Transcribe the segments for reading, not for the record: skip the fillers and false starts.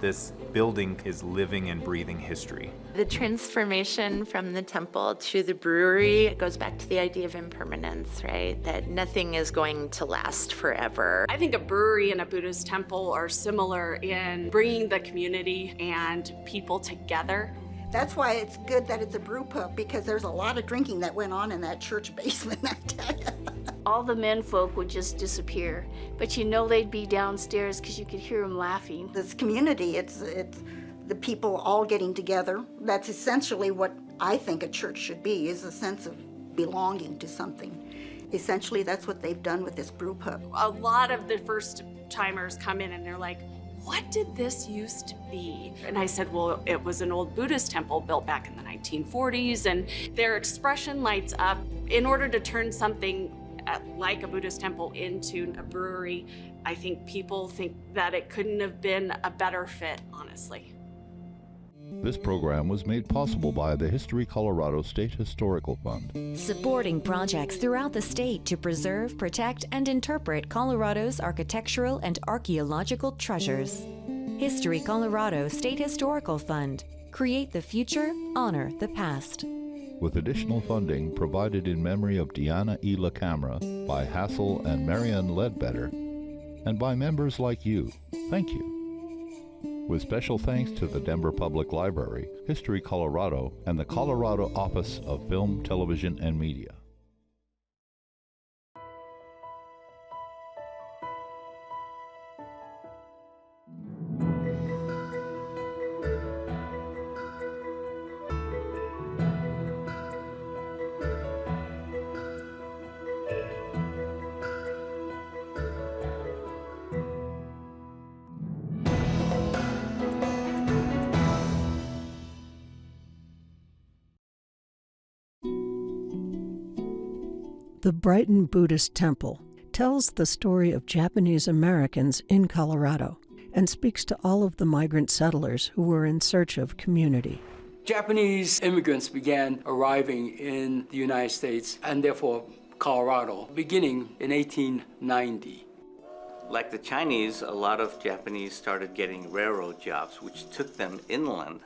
this building is living and breathing history. The transformation from the temple to the brewery goes back to the idea of impermanence, right? That nothing is going to last forever. I think a brewery and a Buddhist temple are similar in bringing the community and people together. That's why it's good that it's a brew pub, because there's a lot of drinking that went on in that church basement, I tell you. All the men folk would just disappear, but you know they'd be downstairs because you could hear them laughing. This community, it's the people all getting together. That's essentially what I think a church should be, is a sense of belonging to something. Essentially, that's what they've done with this brew pub. A lot of the first timers come in and they're like, what did this used to be? And I said, well, it was an old Buddhist temple built back in the 1940s, and their expression lights up. In order to turn something like a Buddhist temple into a brewery, I think people think that it couldn't have been a better fit, honestly. This program was made possible by the History Colorado State Historical Fund, supporting projects throughout the state to preserve, protect, and interpret Colorado's architectural and archaeological treasures. History Colorado State Historical Fund. Create the future, honor the past. with additional funding provided in memory of Diana E. LaCamera by Hassel and Marianne Ledbetter, and by members like you. Thank you. With special thanks to the Denver Public Library, History Colorado, and the Colorado Office of Film, Television, and Media. The Brighton Buddhist Temple tells the story of Japanese Americans in Colorado and speaks to all of the migrant settlers who were in search of community. Japanese immigrants began arriving in the United States and therefore Colorado beginning in 1890. Like the Chinese, a lot of Japanese started getting railroad jobs, which took them inland.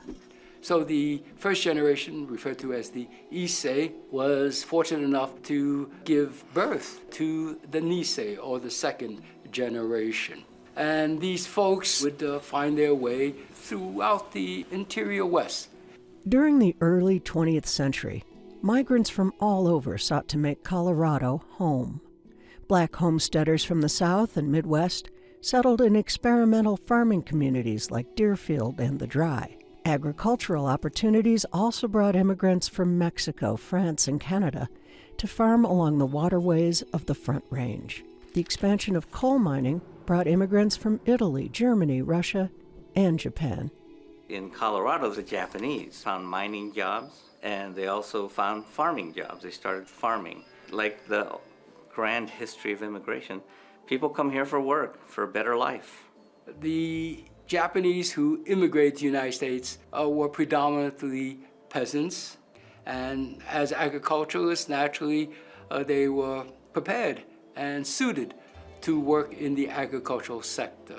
So the first generation, referred to as the Issei, was fortunate enough to give birth to the Nisei, or the second generation. And these folks would find their way throughout the interior West. During the early 20th century, migrants from all over sought to make Colorado home. Black homesteaders from the South and Midwest settled in experimental farming communities like Deerfield and the Dry. Agricultural opportunities also brought immigrants from Mexico, France, and Canada to farm along the waterways of the Front Range. The expansion of coal mining brought immigrants from Italy, Germany, Russia, and Japan. In Colorado, the Japanese found mining jobs, and they also found farming jobs. They started farming. Like the grand history of immigration, people come here for work, for a better life. The Japanese who immigrated to the United States were predominantly peasants, and as agriculturalists, naturally, they were prepared and suited to work in the agricultural sector.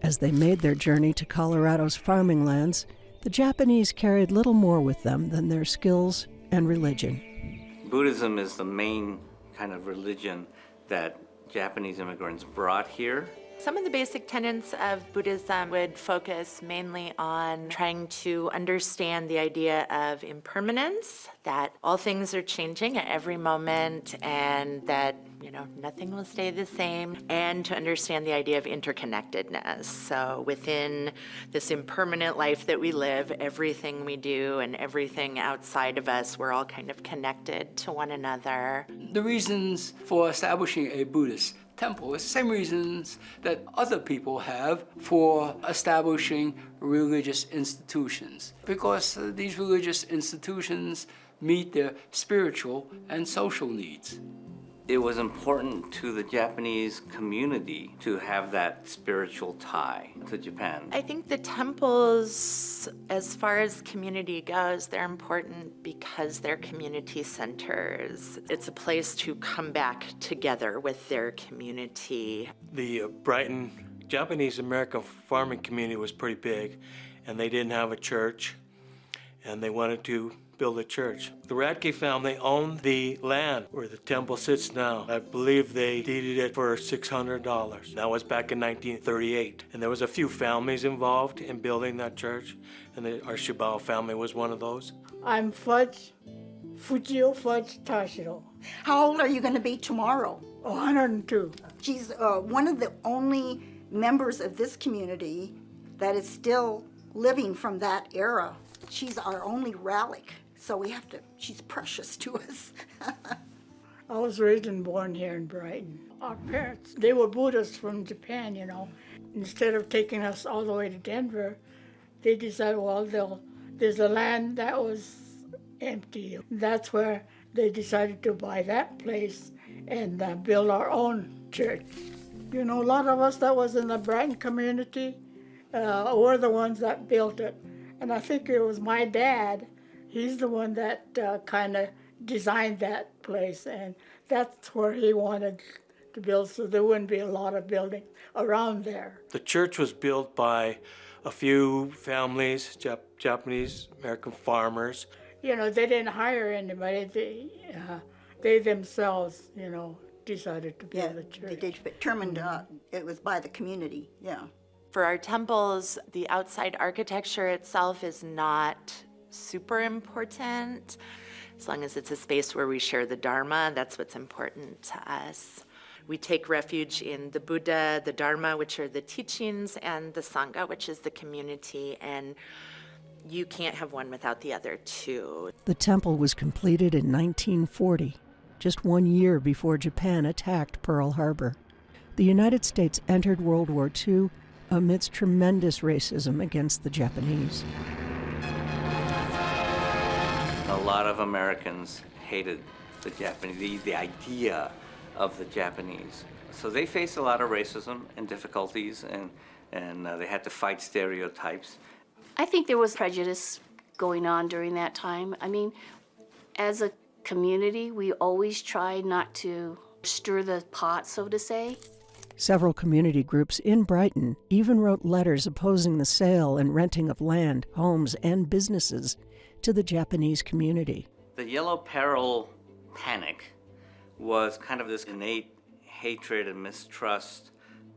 As they made their journey to Colorado's farming lands, the Japanese carried little more with them than their skills and religion. Buddhism is the main kind of religion that Japanese immigrants brought here. Some of the basic tenets of Buddhism would focus mainly on trying to understand the idea of impermanence, that all things are changing at every moment and that, nothing will stay the same, and to understand the idea of interconnectedness. So within this impermanent life that we live, everything we do and everything outside of us, we're all kind of connected to one another. The reasons for establishing a Buddhist temple is the same reasons that other people have for establishing religious institutions, because these religious institutions meet their spiritual and social needs. It was important to the Japanese community to have that spiritual tie to Japan. I think the temples, as far as community goes, they're important because they're community centers. It's a place to come back together with their community. The Brighton Japanese American farming community was pretty big, and they didn't have a church, and they wanted to build a church. The Radke family owned the land where the temple sits now. I believe they deeded it for $600. That was back in 1938. And there was a few families involved in building that church, and our Shibao family was one of those. I'm Fudge, Fujiyo Fudge Tashiro. How old are you going to be tomorrow? 102. She's one of the only members of this community that is still living from that era. She's our only relic, so we have to, she's precious to us. I was raised and born here in Brighton. Our parents, they were Buddhists from Japan, you know. Instead of taking us all the way to Denver, they decided, well, there's a land that was empty. That's where they decided to buy that place and build our own church. You know, a lot of us that was in the Brighton community were the ones that built it. And I think it was my dad. He's the one that kind of designed that place, and that's where he wanted to build, so there wouldn't be a lot of building around there. The church was built by a few families, Japanese American farmers. You know, they didn't hire anybody. They themselves, you know, decided to build the church. They determined it was by the community, yeah. For our temples, the outside architecture itself is not super important. As long as it's a space where we share the Dharma, that's what's important to us. We take refuge in the Buddha, the Dharma, which are the teachings, and the Sangha, which is the community, and you can't have one without the other too. The temple was completed in 1940, just 1 year before Japan attacked Pearl Harbor. The United States entered World War II amidst tremendous racism against the Japanese. A lot of Americans hated the Japanese, the idea of the Japanese. So they faced a lot of racism and difficulties, and they had to fight stereotypes. I think there was prejudice going on during that time. I mean, as a community, we always tried not to stir the pot, so to say. Several community groups in Brighton even wrote letters opposing the sale and renting of land, homes, and businesses to the Japanese community. The Yellow Peril panic was kind of this innate hatred and mistrust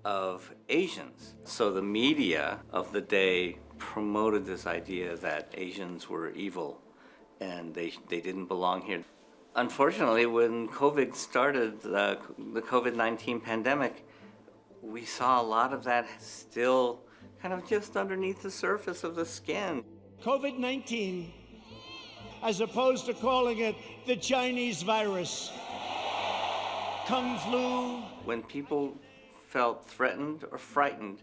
of Asians. So the media of the day promoted this idea that Asians were evil and they didn't belong here. Unfortunately, when COVID started, the COVID-19 pandemic, we saw a lot of that still kind of just underneath the surface of the skin. COVID-19, as opposed to calling it the Chinese virus, Kung flu. When people felt threatened or frightened,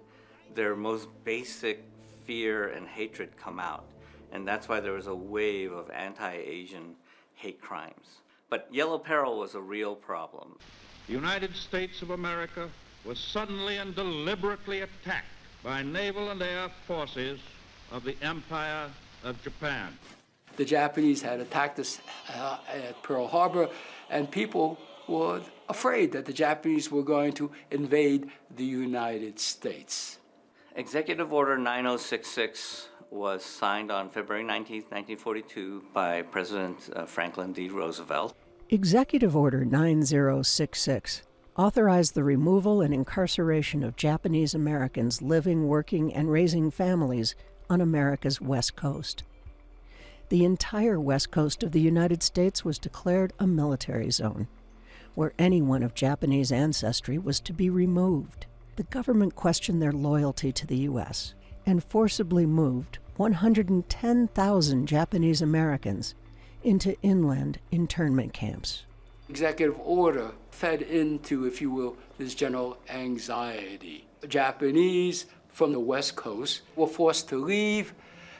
their most basic fear and hatred come out. And that's why there was a wave of anti-Asian hate crimes. But Yellow Peril was a real problem. The United States of America was suddenly and deliberately attacked by naval and air forces of the Empire of Japan. The Japanese had attacked us at Pearl Harbor, and people were afraid that the Japanese were going to invade the United States. Executive Order 9066 was signed on February 19, 1942 by President Franklin D. Roosevelt. Executive Order 9066 authorized the removal and incarceration of Japanese Americans living, working, and raising families on America's West Coast. The entire West Coast of the United States was declared a military zone, where anyone of Japanese ancestry was to be removed. The government questioned their loyalty to the U.S. and forcibly moved 110,000 Japanese Americans into inland internment camps. Executive order fed into, if you will, this general anxiety. Japanese from the West Coast were forced to leave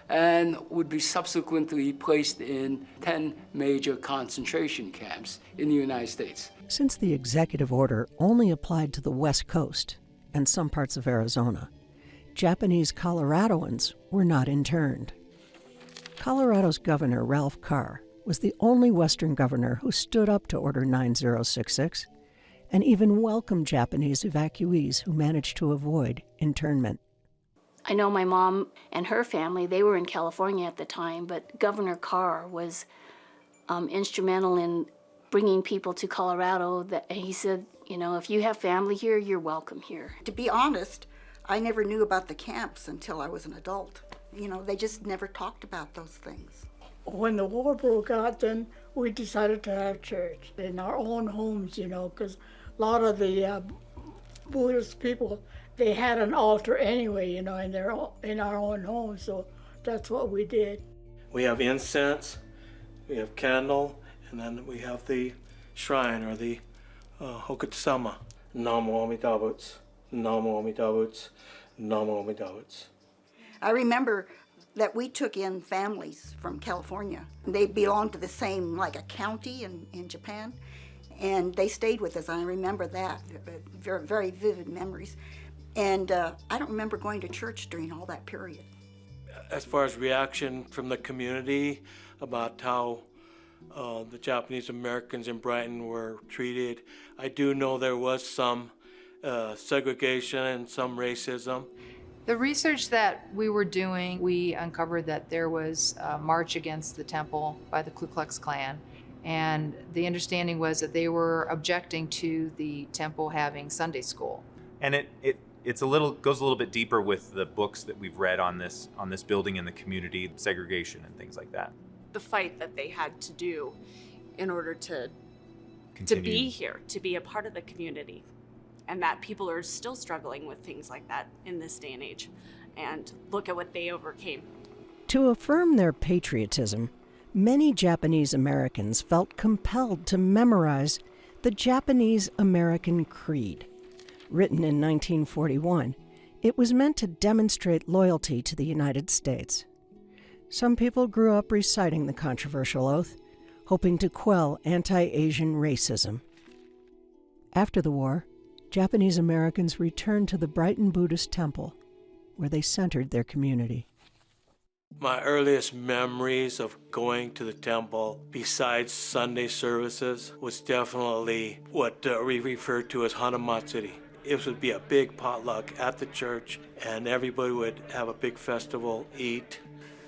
and would be subsequently placed in 10 major concentration camps in the United States. Since the executive order only applied to the West Coast and some parts of Arizona, Japanese Coloradoans were not interned. Colorado's Governor Ralph Carr was the only Western governor who stood up to Order 9066 and even welcomed Japanese evacuees who managed to avoid internment. I know my mom and her family, they were in California at the time, but Governor Carr was instrumental in bringing people to Colorado. He said, you know, if you have family here, you're welcome here. To be honest, I never knew about the camps until I was an adult. You know, they just never talked about those things. When the war broke out, then we decided to have church in our own homes, you know, because a lot of the Buddhist people, they had an altar anyway, you know, in our own homes, so that's what we did. We have incense, we have candle, and then we have the shrine, or the Hokutsama. Namo Amida Butsu, Namo Amida Butsu, Namo Amida Butsu. I remember that we took in families from California. They belonged to the same, like a county in Japan, and they stayed with us. I remember that, very, very vivid memories. And I don't remember going to church during all that period. As far as reaction from the community about how the Japanese Americans in Brighton were treated, I do know there was some segregation and some racism. The research that we were doing, we uncovered that there was a march against the temple by the Ku Klux Klan, and the understanding was that they were objecting to the temple having Sunday school. And it's a little goes a little bit deeper with the books that we've read on this building and the community, segregation and things like that. The fight that they had to do in order to be here, to be a part of the community. And that people are still struggling with things like that in this day and age. And look at what they overcame. To affirm their patriotism, many Japanese Americans felt compelled to memorize the Japanese American Creed. Written in 1941, it was meant to demonstrate loyalty to the United States. Some people grew up reciting the controversial oath, hoping to quell anti-Asian racism. After the war, Japanese Americans returned to the Brighton Buddhist temple, where they centered their community. My earliest memories of going to the temple, besides Sunday services, was definitely what we refer to as Hanamatsuri. It would be a big potluck at the church, and everybody would have a big festival, eat.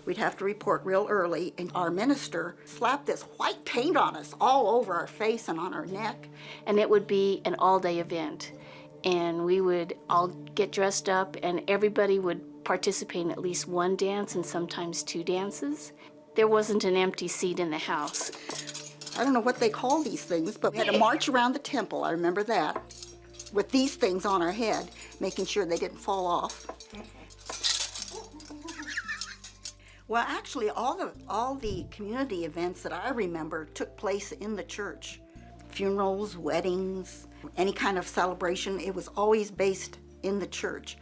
We'd have to report real early, and our minister slapped this white paint on us all over our face and on our neck. And it would be an all-day event. And we would all get dressed up, and everybody would participate in at least one dance and sometimes two dances. There wasn't an empty seat in the house. I don't know what they call these things, but we had to march around the temple, I remember that, with these things on our head, making sure they didn't fall off. Well, actually, all the community events that I remember took place in the church. Funerals, weddings, any kind of celebration, it was always based in the church.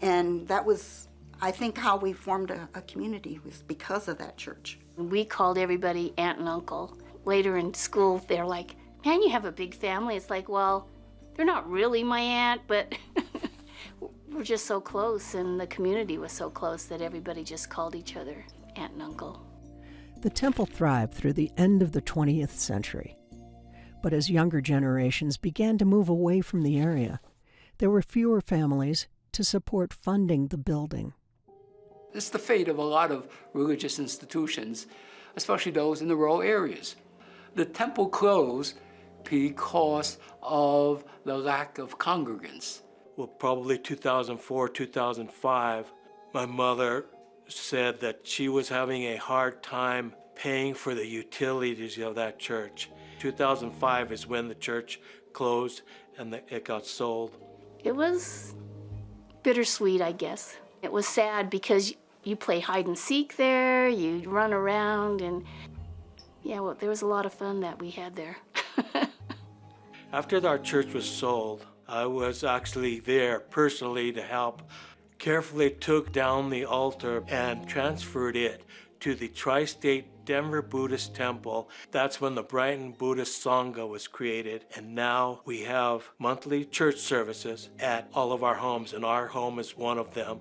And that was, I think, how we formed a community, was because of that church. We called everybody aunt and uncle. Later in school, they're like, man, you have a big family. It's like, well, they're not really my aunt, but we're just so close, and the community was so close that everybody just called each other aunt and uncle. The temple thrived through the end of the 20th century. But as younger generations began to move away from the area, there were fewer families to support funding the building. This is the fate of a lot of religious institutions, especially those in the rural areas. The temple closed because of the lack of congregants. Well, probably 2004, 2005, my mother said that she was having a hard time paying for the utilities of that church. 2005 is when the church closed and it got sold. It was bittersweet, I guess. It was sad because you play hide and seek there, you run around, and yeah, well, there was a lot of fun that we had there. After our church was sold, I was actually there personally to help. Carefully took down the altar and transferred it to the Tri-State Denver Buddhist Temple. That's when the Brighton Buddhist Sangha was created, and now we have monthly church services at all of our homes, and our home is one of them.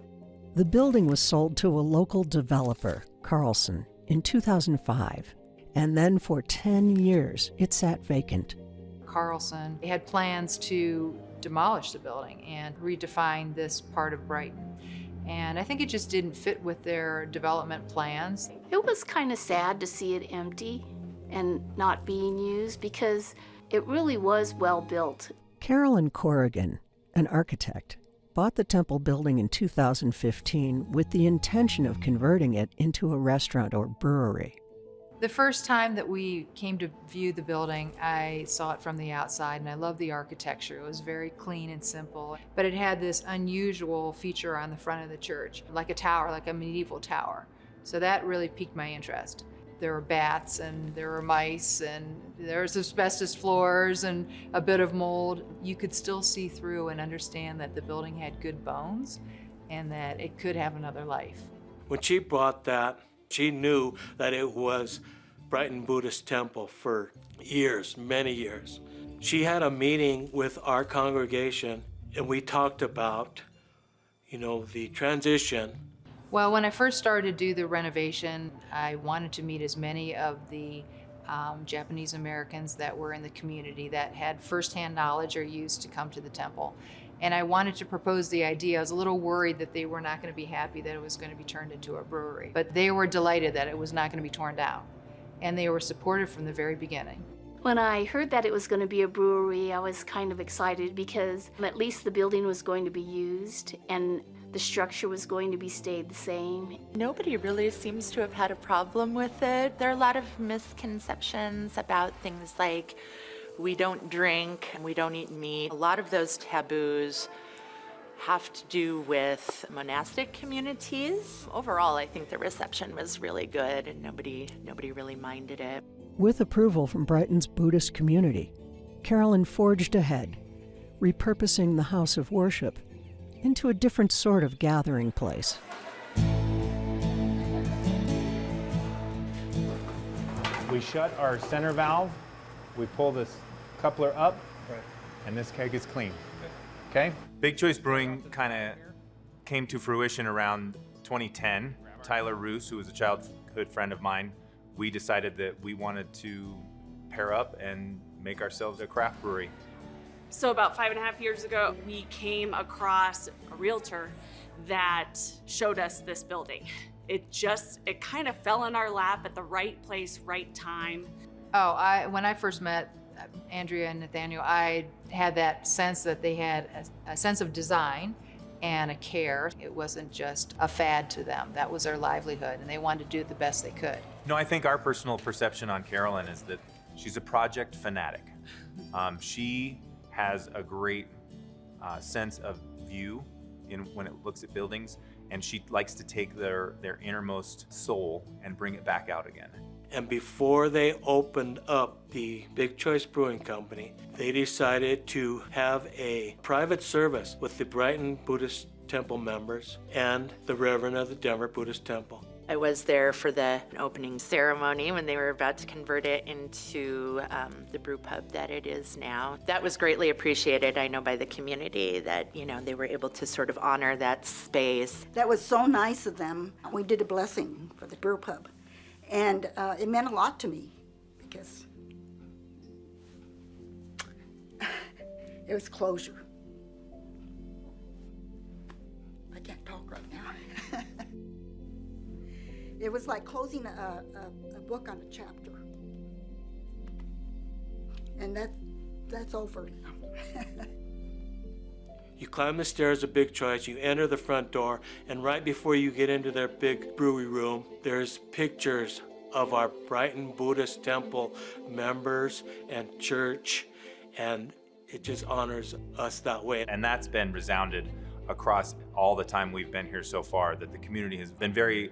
The building was sold to a local developer, Carlson, in 2005, and then for 10 years it sat vacant. Carlson, they had plans to demolish the building and redefine this part of Brighton. And I think it just didn't fit with their development plans. It was kind of sad to see it empty and not being used because it really was well built. Carolyn Corogin, an architect, bought the temple building in 2015 with the intention of converting it into a restaurant or brewery. The first time that we came to view the building, I saw it from the outside, and I loved the architecture. It was very clean and simple, but it had this unusual feature on the front of the church, like a tower, like a medieval tower. So that really piqued my interest. There were bats, and there were mice, and there was asbestos floors and a bit of mold. You could still see through and understand that the building had good bones and that it could have another life. When she bought that, she knew that it was Brighton Buddhist Temple for years, many years. She had a meeting with our congregation, and we talked about, the transition. Well, when I first started to do the renovation, I wanted to meet as many of the Japanese Americans that were in the community that had firsthand knowledge or used to come to the temple. And I wanted to propose the idea. I was a little worried that they were not going to be happy that it was going to be turned into a brewery. But they were delighted that it was not going to be torn down. And they were supportive from the very beginning. When I heard that it was going to be a brewery, I was kind of excited because at least the building was going to be used and the structure was going to be stayed the same. Nobody really seems to have had a problem with it. There are a lot of misconceptions about things like we don't drink and we don't eat meat. A lot of those taboos have to do with monastic communities. Overall, I think the reception was really good and nobody really minded it. With approval from Brighton's Buddhist community, Carolyn forged ahead, repurposing the house of worship into a different sort of gathering place. We shut our center valve, we pull this coupler up, and this keg is clean. Okay? Big Choice Brewing kind of came to fruition around 2010. Tyler Roos, who was a childhood friend of mine, we decided that we wanted to pair up and make ourselves a craft brewery. So about 5.5 years ago, we came across a realtor that showed us this building. It kind of fell in our lap at the right place, right time. When I first met Andrea and Nathaniel, I had that sense that they had a sense of design and a care. It wasn't just a fad to them. That was their livelihood, and they wanted to do the best they could. No, I think our personal perception on Carolyn is that she's a project fanatic. She has a great sense of view when it looks at buildings, and she likes to take their innermost soul and bring it back out again. And before they opened up the Big Choice Brewing Company, they decided to have a private service with the Brighton Buddhist Temple members and the Reverend of the Denver Buddhist Temple. I was there for the opening ceremony when they were about to convert it into the brew pub that it is now. That was greatly appreciated, I know, by the community that, they were able to sort of honor that space. That was so nice of them. We did a blessing for the brew pub. And it meant a lot to me because it was closure. I can't talk right now. It was like closing a book on a chapter. And that's over now. You climb the stairs of Big Choice, you enter the front door, and right before you get into their big brewery room, there's pictures of our Brighton Buddhist Temple members and church, and it just honors us that way. And that's been resounded across all the time we've been here so far, that the community has been very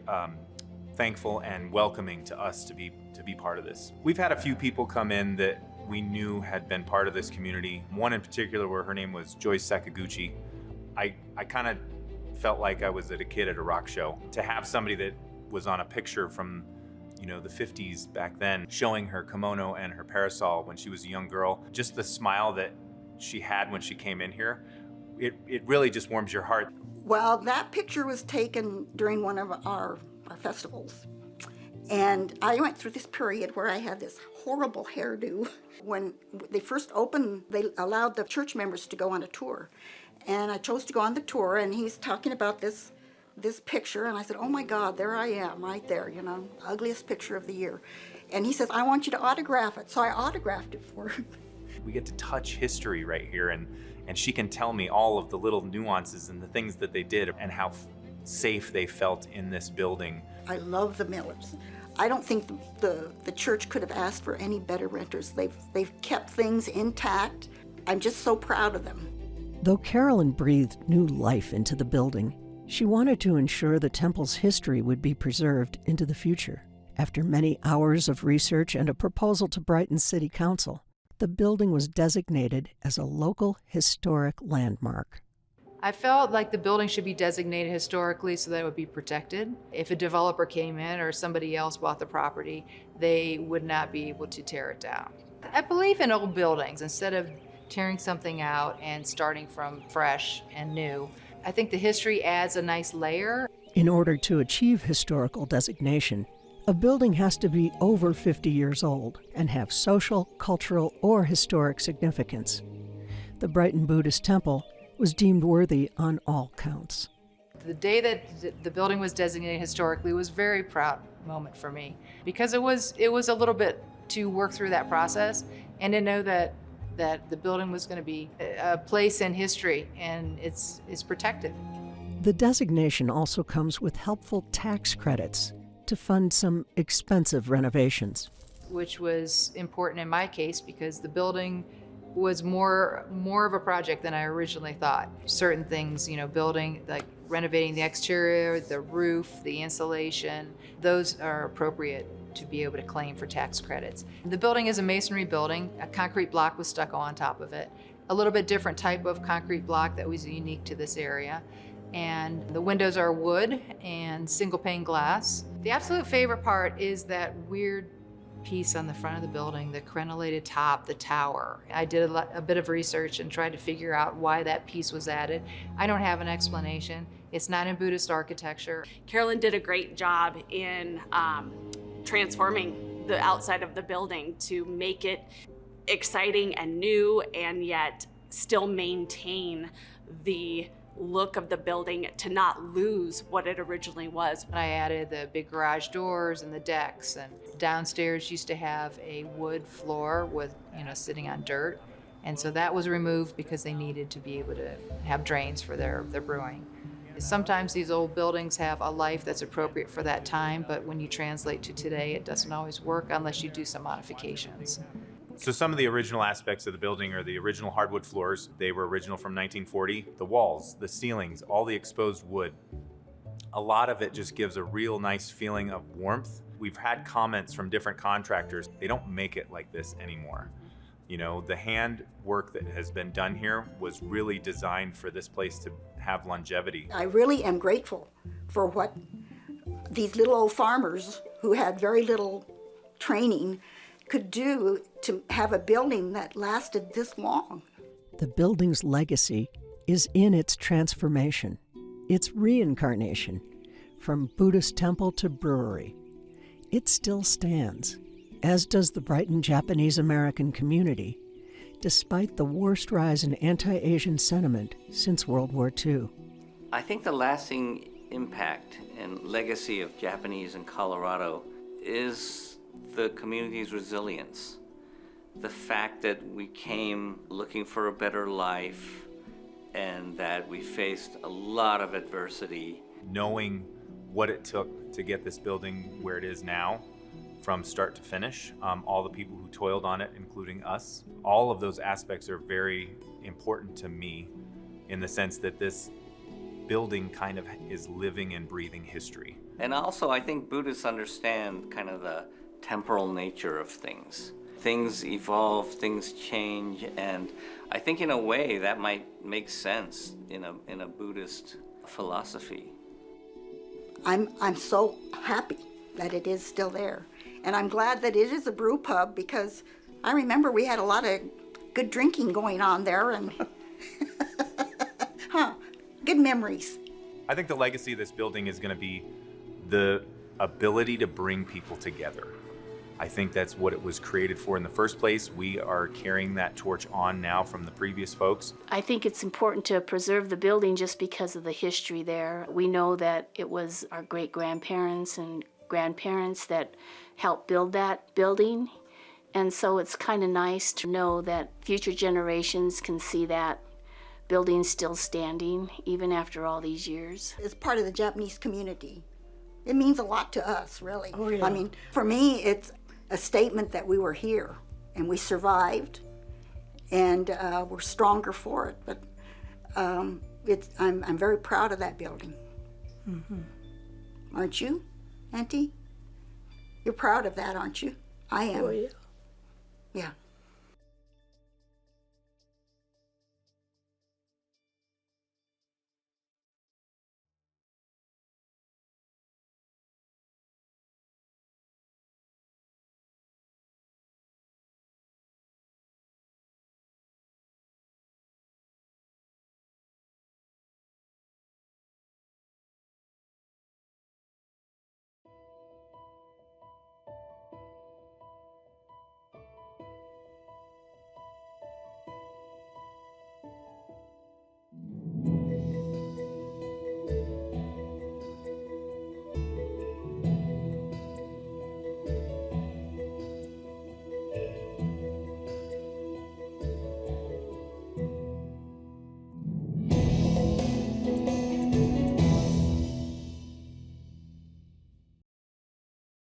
thankful and welcoming to us to be part of this. We've had a few people come in that we knew had been part of this community. One in particular, where her name was Joyce Sakaguchi. I kind of felt like I was a kid at a rock show. To have somebody that was on a picture from, the 50s back then, showing her kimono and her parasol when she was a young girl, just the smile that she had when she came in here, it really just warms your heart. Well, that picture was taken during one of our festivals. And I went through this period where I had this horrible hairdo. When they first opened, they allowed the church members to go on a tour. And I chose to go on the tour, and he's talking about this picture, and I said, oh my God, there I am, right there, you know, ugliest picture of the year. And he says, I want you to autograph it. So I autographed it for him. We get to touch history right here, and she can tell me all of the little nuances and the things that they did and how safe they felt in this building. I love the Millers. I don't think the church could have asked for any better renters. They've kept things intact. I'm just so proud of them. Though Carolyn breathed new life into the building, she wanted to ensure the temple's history would be preserved into the future. After many hours of research and a proposal to Brighton City Council, the building was designated as a local historic landmark. I felt like the building should be designated historically so that it would be protected. If a developer came in or somebody else bought the property, they would not be able to tear it down. I believe in old buildings. Instead of tearing something out and starting from fresh and new, I think the history adds a nice layer. In order to achieve historical designation, a building has to be over 50 years old and have social, cultural, or historic significance. The Brighton Buddhist temple was deemed worthy on all counts. The day that the building was designated historically was a very proud moment for me because it was a little bit to work through that process and to know that the building was going to be a place in history and it's protected. The designation also comes with helpful tax credits to fund some expensive renovations. Which was important in my case because the building was more of a project than I originally thought. Certain things, building, like renovating the exterior, the roof, the insulation, those are appropriate to be able to claim for tax credits. The building is a masonry building. A concrete block was stucco on top of it. A little bit different type of concrete block that was unique to this area. And the windows are wood and single pane glass. The absolute favorite part is that weird piece on the front of the building, the crenellated top, the tower. I did a bit of research and tried to figure out why that piece was added. I don't have an explanation. It's not in Buddhist architecture. Carolyn did a great job in transforming the outside of the building to make it exciting and new and yet still maintain the look of the building to not lose what it originally was. I added the big garage doors and the decks, and downstairs used to have a wood floor with, sitting on dirt. And so that was removed because they needed to be able to have drains for their brewing. Sometimes these old buildings have a life that's appropriate for that time, but when you translate to today, it doesn't always work unless you do some modifications. So some of the original aspects of the building are the original hardwood floors. They were original from 1940. The walls, the ceilings, all the exposed wood. A lot of it just gives a real nice feeling of warmth. We've had comments from different contractors. They don't make it like this anymore. The hand work that has been done here was really designed for this place to have longevity. I really am grateful for what these little old farmers who had very little training could do to have a building that lasted this long. The building's legacy is in its transformation, its reincarnation, from Buddhist temple to brewery. It still stands, as does the Brighton Japanese American community, despite the worst rise in anti-Asian sentiment since World War II. I think the lasting impact and legacy of Japanese in Colorado is the community's resilience. The fact that we came looking for a better life and that we faced a lot of adversity. Knowing what it took to get this building where it is now, from start to finish, all the people who toiled on it, including us, all of those aspects are very important to me in the sense that this building kind of is living and breathing history. And also, I think Buddhists understand kind of the temporal nature of things. Things evolve, things change, and I think in a way that might make sense in a Buddhist philosophy. I'm so happy that it is still there. And I'm glad that it is a brew pub because I remember we had a lot of good drinking going on there and good memories. I think the legacy of this building is going to be the ability to bring people together. I think that's what it was created for in the first place. We are carrying that torch on now from the previous folks. I think it's important to preserve the building just because of the history there. We know that it was our great-grandparents and grandparents that helped build that building. And so it's kind of nice to know that future generations can see that building still standing, even after all these years. It's part of the Japanese community. It means a lot to us, really. Oh, yeah. I mean, for me, it's a statement that we were here and we survived, and we're stronger for it. But I'm very proud of that building. Mm-hmm. Aren't you, Auntie? You're proud of that, aren't you? I am. Oh, yeah. Yeah.